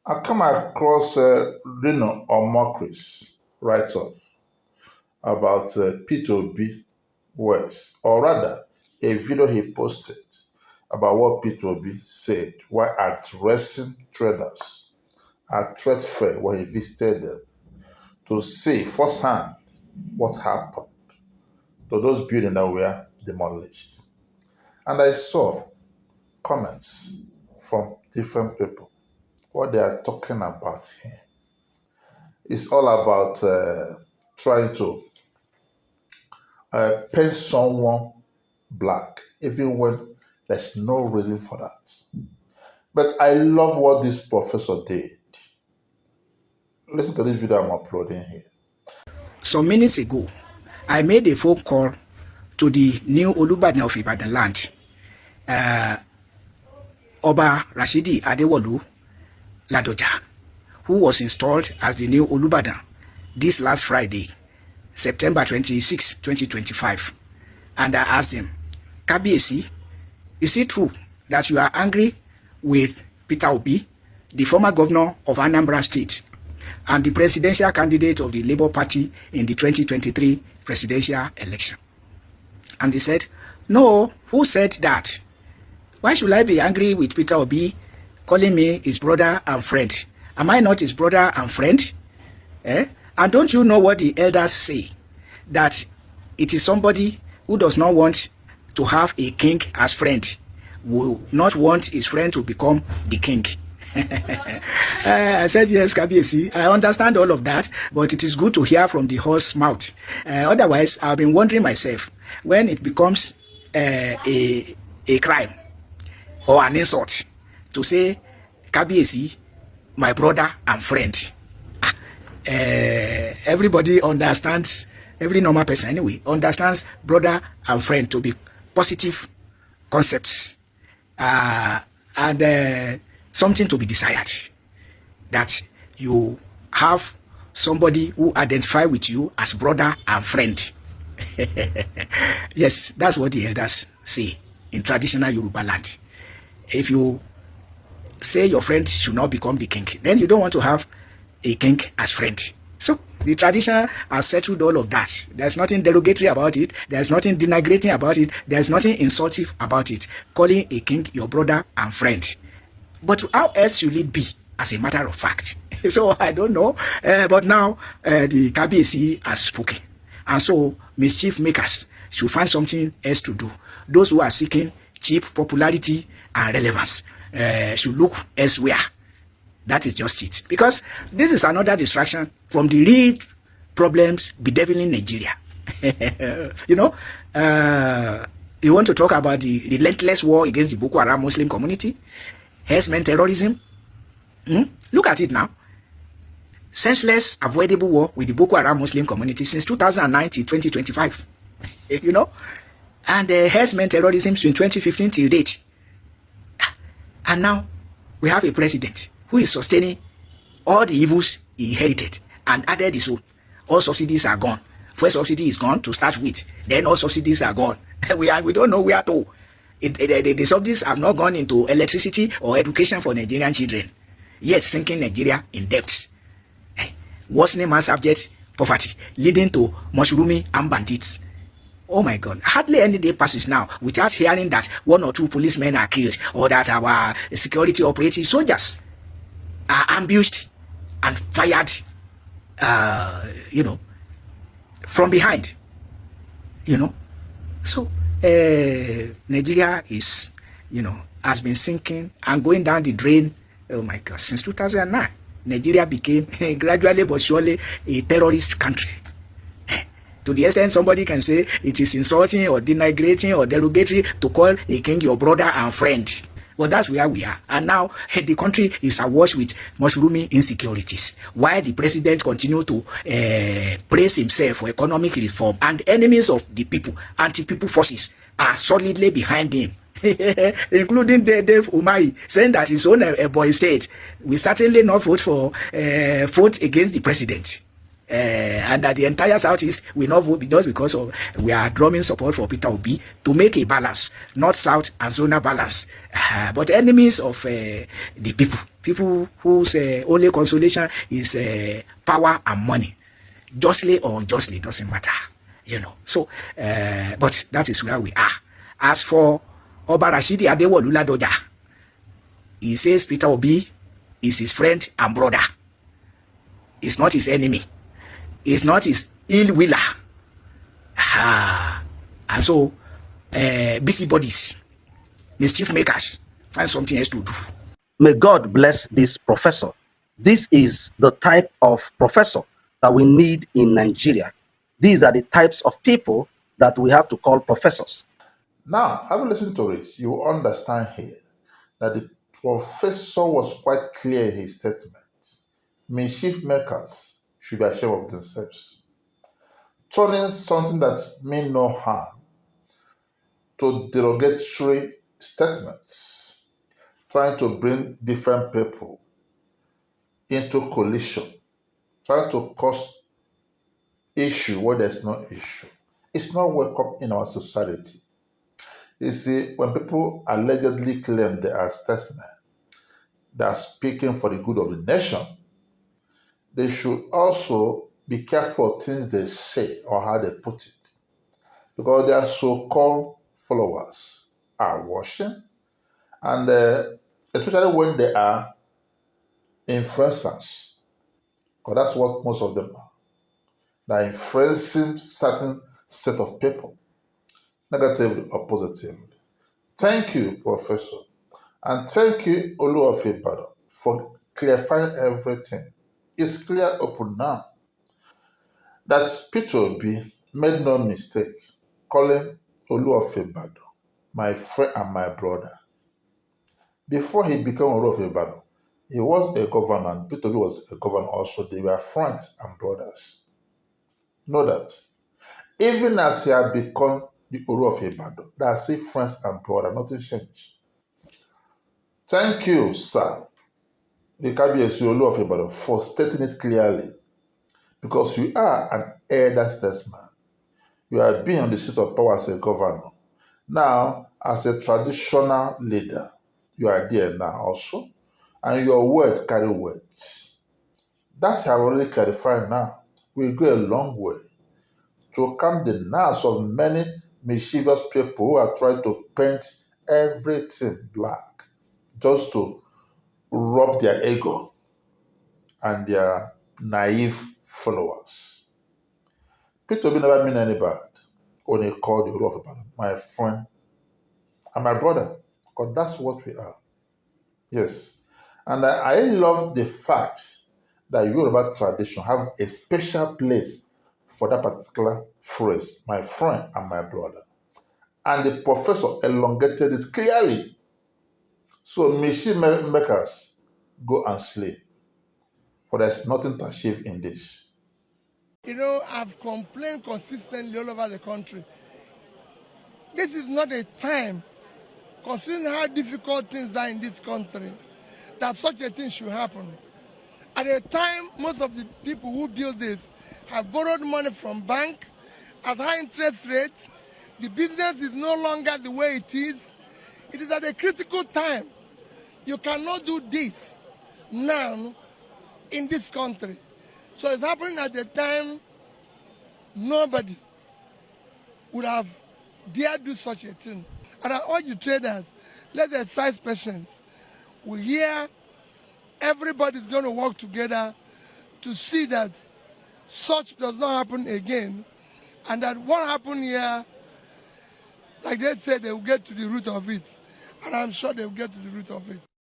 I come across or mockeries write-up about P2B words, or rather, a video he posted about what P2B said while addressing traders at trade fair when he visited them to see firsthand what happened to those buildings that were demolished. And I saw comments from different people. What they are talking about here is all about trying to paint someone black, even when there's no reason for that. But I love what this professor did. Listen to this video I'm uploading here. Some minutes ago, I made a phone call to the new Olubadan of Ibadanland, Oba Rashidi Adewolu Ladoja, who was installed as the new Olubadan this last Friday, September 26, 2025. And I asked him, Kabiyesi, is it true that you are angry with Peter Obi, the former governor of Anambra State, and the presidential candidate of the Labour Party in the 2023 presidential election? And he said, no, who said that? Why should I be angry with Peter Obi calling me his brother and friend? Am I not his brother and friend? And don't you know what the elders say? That it is somebody who does not want to have a king as friend, will not want his friend to become the king. I said, yes, Kabiyesi, I understand all of that, but it is good to hear from the horse's mouth. Otherwise, I've been wondering myself, when it becomes a crime or an insult to say, Kabiyesi, my brother and friend. Everybody understands, every normal person anyway, understands brother and friend to be positive concepts and something to be desired. That you have somebody who identify with you as brother and friend. Yes, that's what the elders say in traditional Yoruba land. If you say your friend should not become the king, then you don't want to have a king as friend. So the tradition has settled all of that. There's nothing derogatory about it. There's nothing denigrating about it. There's nothing insultive about it. Calling a king your brother and friend. But how else should it be, as a matter of fact? So I don't know. But now the Kabiyesi has spoken. And so mischief makers should find something else to do. Those who are seeking cheap popularity and relevance should look elsewhere. That is just it. Because this is another distraction from the real problems bedeviling Nigeria. You know, you want to talk about the relentless war against the Boko Haram Muslim community, herdsmen terrorism. Look at it now. Senseless, avoidable war with the Boko Haram Muslim community since 2009 to 2025. You know, and herdsmen terrorism since 2015 till date. And now we have a president who is sustaining all the evils he inherited and added his own. All subsidies are gone. First subsidy is gone to start with. Then all subsidies are gone. We don't know where to. The subsidies have not gone into electricity or education for Nigerian children. Yet sinking Nigeria in debt. Worsening mass abject poverty, leading to mushrooming and bandits. Oh my God, hardly any day passes now without hearing that one or two policemen are killed, or that our security operative soldiers are ambushed and fired, from behind, So, Nigeria is, has been sinking and going down the drain, oh my God, since 2009. Nigeria became gradually but surely a terrorist country. To the extent somebody can say it is insulting or denigrating or derogatory to call a king your brother and friend. Well, that's where we are. And now the country is awash with mushrooming insecurities. While the president continues to praise himself for economic reform, and enemies of the people, anti-people forces, are solidly behind him. Including Dave Umahi, saying that his own boy state will certainly not vote against the president. And that the entire Southeast will not vote just because of we are drumming support for Peter Obi to make a balance, North-South and zonal balance. But enemies of the people People whose only consolation is power and money, justly or unjustly, doesn't matter, So, but that is where we are. As for Oba Rashidi Adewolu Ladoja, he says Peter Obi is his friend and brother. He's not his enemy. He's not his ill willer. And so, busybodies, mischief makers, find something else to do. May God bless this professor. This is the type of professor that we need in Nigeria. These are the types of people that we have to call professors. Now, having listened to it, you will understand here that the professor was quite clear in his statement. Mischief makers should be ashamed of themselves. Turning something that means no harm to derogatory statements, trying to bring different people into collision, trying to cause issue where there's no issue. It's not welcome in our society. You see, when people allegedly claim they are statesmen, they are speaking for the good of the nation, they should also be careful of things they say or how they put it. Because their so-called followers are watching, and especially when they are influencers, because that's what most of them are. They're influencing certain set of people, negatively or positively. Thank you, Professor. And thank you, Olu of Ibadan, for clarifying everything. It's clear open now that Peter Obi made no mistake calling Olu of Ibadan my friend and my brother. Before he became Olu of Ibadan, he was a governor, and Peter Obi was a governor also. They were friends and brothers. Know that. Even as he had become the Olu of Ibadan, they are still friends and brothers, nothing changed. Thank you, sir, the Kabiyesi Olu of Ibadan, for stating it clearly, because you are an elder statesman. You have been on the seat of power as a governor. Now, as a traditional leader, you are there now also, and your word carry words. That I have already clarified now will go a long way to calm the nerves of many mischievous people who are trying to paint everything black just to rub their ego and their naive followers. Peter Obi never mean any bad when he called the Olu of Ibadan my friend and my brother, because that's what we are. Yes. And I love the fact that Yoruba tradition have a special place for that particular phrase, my friend and my brother. And the professor elongated it clearly. So mischief makers, go and sleep, for there's nothing to achieve in this. I've complained consistently all over the country. This is not a time, considering how difficult things are in this country, that such a thing should happen. At a time, most of the people who build this have borrowed money from bank at high interest rates. The business is no longer the way it is. It is at a critical time. You cannot do this now in this country. So it's happening at a time nobody would have dared do such a thing. And I urge the traders, let's exercise patience. We hear everybody's going to work together to see that such does not happen again, and that what happened here, like they said, they will get to the root of it. And I'm sure they will get to the root of it.